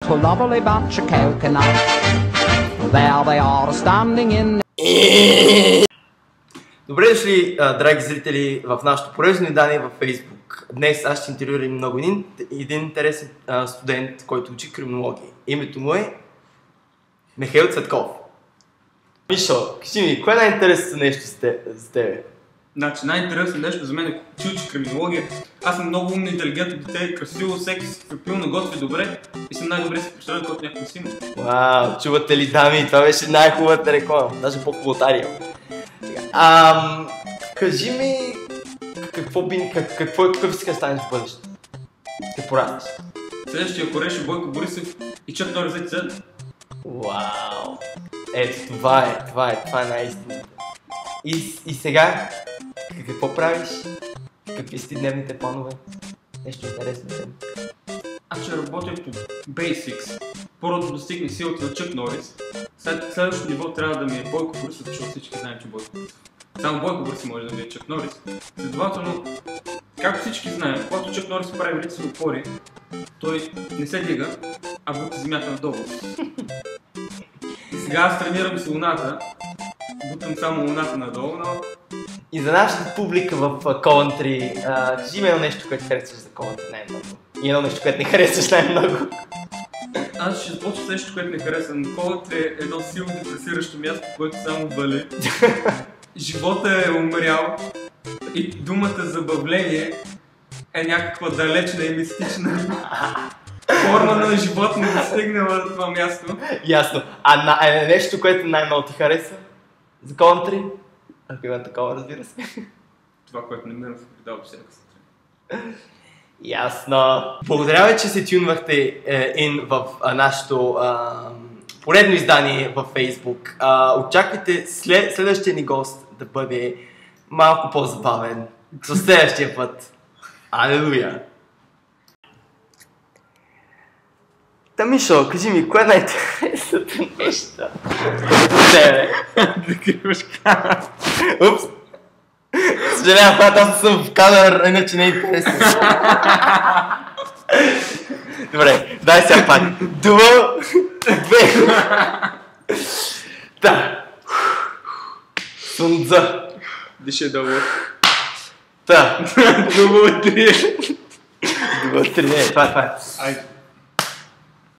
to lovely batch of coconuts. There they are standing in. Добре дошли, драги зрители, в нашото поредно издание във Facebook. Днес аз ще интервюирам един интересен студент, който учи криминология. Името му е Михаил Цветков. Мишо, кажи ми, кое е най-интересното нещо за тебе? Значи най-интересно нещо за мен е, че учи криминология. Аз съм много умно, интелигентно дете, красиво, секс, крапилно, готви добре и съм най-добре се представен, който някой си има. Вау, чувате ли, дами? Това беше най-хубавата реклама, даже по-хубаво от Ариел. Кажи ми, какъв искаш да станеш в бъдеще? Какво пораснеш? Следващия кореш е Бойко Борисов и Чак Норис заедно. Вау! Ето, това е най-истината. И сега, какво правиш? Какви си дневните планове? Нещо интересно за теб. Аз ще работя по Basics. Първо да достигне силата на Чак Норис. Следващото ниво трябва да ми е Бойко Борисов, защото всички знаем, че Бойко Борисов. Само Бойко Борисов може да ми е Чак Норис. Следователно, както всички знаем, когато Чак Норис прави велици опори, той не се дига, а бута земята надолу. И сега аз тренирам с луната, бутам само луната надолу, но... И за нашата публика в Колънтри, кажи ми едно нещо, което харесваш за Колънтри най-много. И едно нещо, което не харесваш най-много. Аз ще започна с нещо, което не харесвам. Колънтри е едно силно депресиращо място, което само вали. Живота е умрял и думата забавление е някаква далечна и мистична форма на живот не достигнала до това място. Ясно. Нещо, което най-много ти хареса за Колънтри? Ако има такова, разбира се. Това, което не ме предава всяка сутрин. Ясно. Благодаря ви, че се тюнвахте в нашото поредно издание във Facebook. Очаквайте следващия ни гост да бъде малко по-забавен. До следващия път. Алелуя! Та, Мишо, кажи ми, кое е най-интересното нещо за тебе? Да криваш камера. Упс! Съжалявам, когато аз съм в камера, иначе не е интересно. Добре, дай сега пак. Дума, две. Та. Сунза. Дише дълго. Та. Дума 3. Дума 3, това е. Айде.